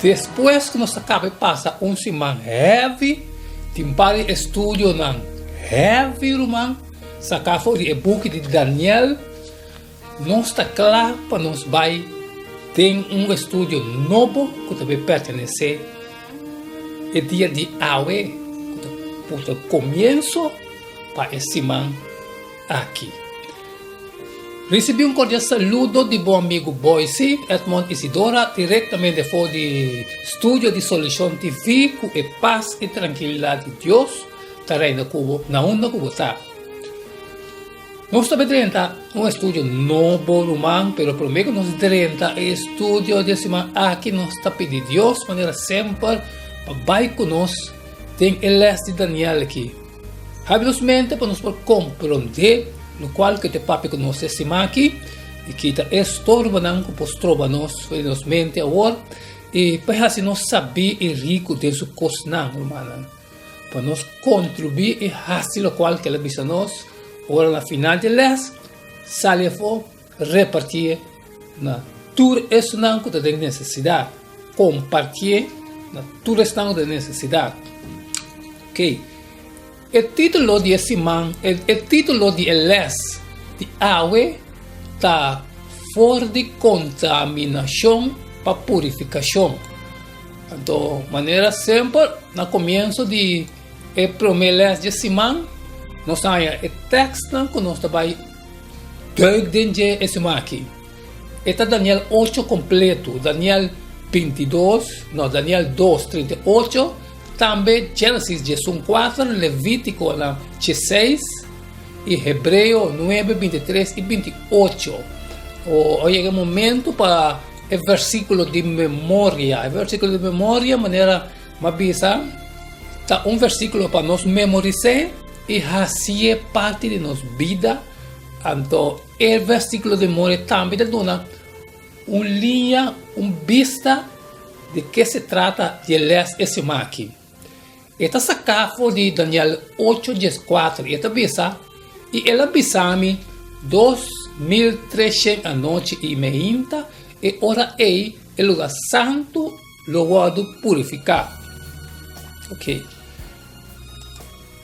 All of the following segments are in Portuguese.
Depois que nós acabamos de passar semana heavy, tem para estúdio não heavy, irmão, sacar fora o book de Daniel, nós está claro para nós vai ter estúdio novo que também pertence ao dia de hoje, que começo para esse man aqui. Recebi cordial saludo de bom amigo Boise, Edmond Isidora, diretamente fora do estúdio de Solução TV, com a paz e tranquilidade de Deus, estará na onda que está. Nós estamos dentro estúdio novo, humano, mas primeiro nós dentro do estúdio de semana aqui, nós estamos pedindo a Deus, de maneira sempre, para conosco, tem o de Daniel aqui. Habemos mente para nós compreender no qual que te papi conosco esse aqui e que está estorba não que postrova nos mente agora e para assim nós saber e rico desse curso não, irmão, para nós contribuir e fazer o qual que ela bisa nós agora na final de les sale for repartir na tudo isso não que tem necessidade compartilhar na tudo isso não tem necessidade, ok? O título de esse man, o título de les de água está fora de contaminação para purificação. Então, de maneira sempre, no começo de o primeiro les de esse man, nós temos o texto que nós vai entender esse man aqui. Este é Daniel 8 completo, Daniel 22, não, Daniel 2, 38, também Gênesis 4, Levítico 16 e Hebreu 9, 23 e 28. Hoje é o momento para o versículo de memória. O versículo de memória, de maneira mabisa, está versículo para nós memorizar e fazer parte de nossa vida. Então, o versículo de memória também dá uma linha, vista de que se trata de ler esse aqui. Esta sacafo de Daniel 8:4, esta bisa, e ela bisa-me 2.300 a noite e meia, e ora é o lugar santo, lugar purificado. Ok.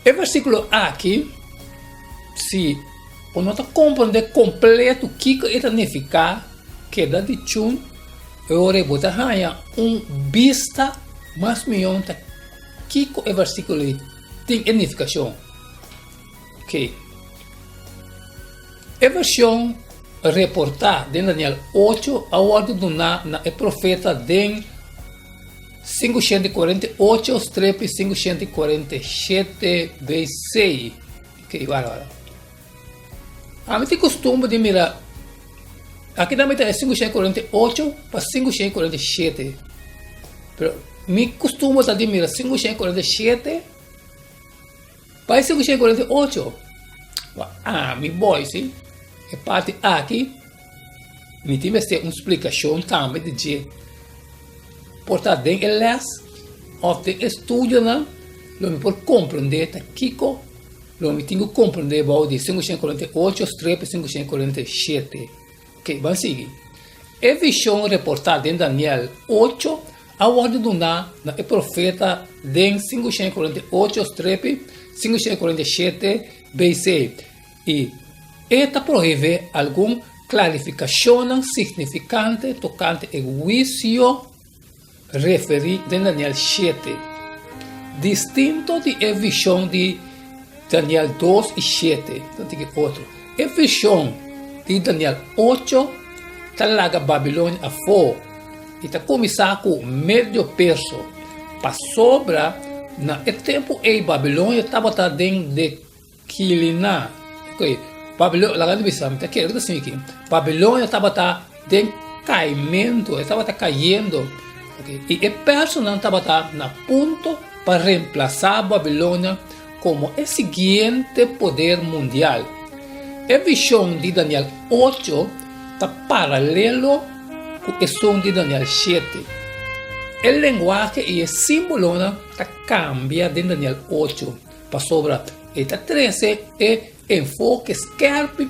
O versículo aqui, se nós compreender completo o que ele significa, que dá de chum, eu botar vista mais melhor que o versículo tem significação. Ok. A versão reportada de Daniel 8, a ordem do profeta de 548, strepe 547 BC. Ok, agora. A gente tem costume de mirar. Aqui também é 548 para 547. Me costumo de mirar 547 para 548. Me boy, sim. É parte aqui. Me tem uma explicação também de que portanto, em elas, ou tem estúdio, não me pode compreender, tá Kiko, não me tenho que compreender, vou de 548, strepe 547. Ok, vamos seguir. A visão reportada em Daniel 8, a ordem do o profeta de 548, strepe 547 BC. E esta proíbe alguma clarificação significante tocante ao juízo referido em Daniel 7. Distinto de a visão de Daniel 2 e 7. A visão de Daniel 8 talaga Babilônia a fora e está começando com meio perso para sobra na tempo em Babilônia estava dentro de Quilina. Ok, Babilônia lá no Bissau está querendo assim aqui. Babilônia estava dentro caimento, estava caindo. Okay. E o perso não estava na ponto para reemplaçar a Babilônia como o seguinte poder mundial. A visão de Daniel 8 está paralelo com a visão de Daniel 7. A linguagem e o símbolo está cambiando em Daniel 8 para sobre esta 13 e enfoque esquerdo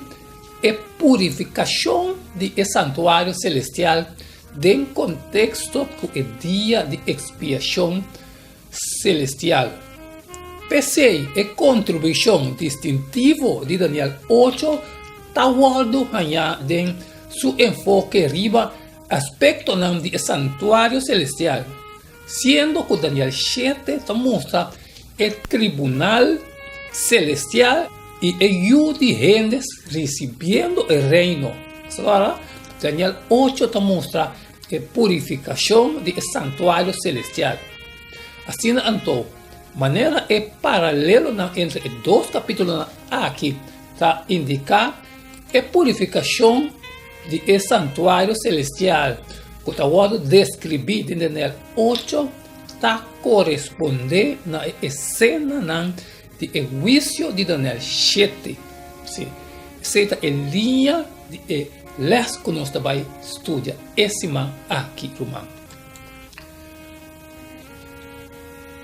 e purificação do santuário celestial de contexto do dia de expiação celestial. Pensei a contribuição distintiva de Daniel 8 tawaldo hanya den su enfoque riba aspecto nam de santuário celestial, sendo que Daniel 7 mostra o tribunal celestial e o de gentes recebendo o reino. Agora, Daniel 8 mostra a purificação do santuário celestial. Assim, então, maneira é paralelo entre os dois capítulos aqui, para indicar a purificação do santuário celestial, que está descrito em Daniel 8, está corresponde na cena de juízo de Daniel 7. Sim, essa é a linha de les que nós também estudamos esse man aqui, irmão.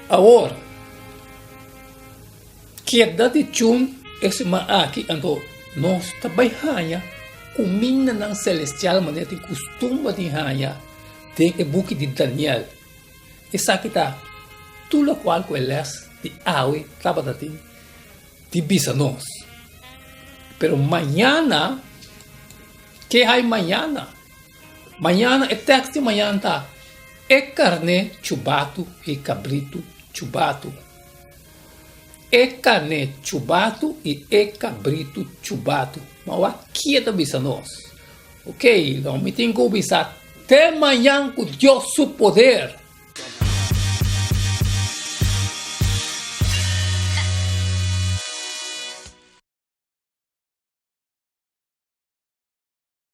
Agora, queda de chum esse man aqui, então nós também hanha comida não celestial, maneira de costume de hanha, tem o book de Daniel. Essa aqui está tudo qual que les de awe trabalha de bisanos. Pero mañana, que hay mañana? Mañana, o texto de mañana está é carne chubatu e cabrito chubatu. É carne chubatu e é cabrito chubatu. Mas aqui é da bisanos. Ok, então me tenho que avisar até amanhã com Deus seu poder.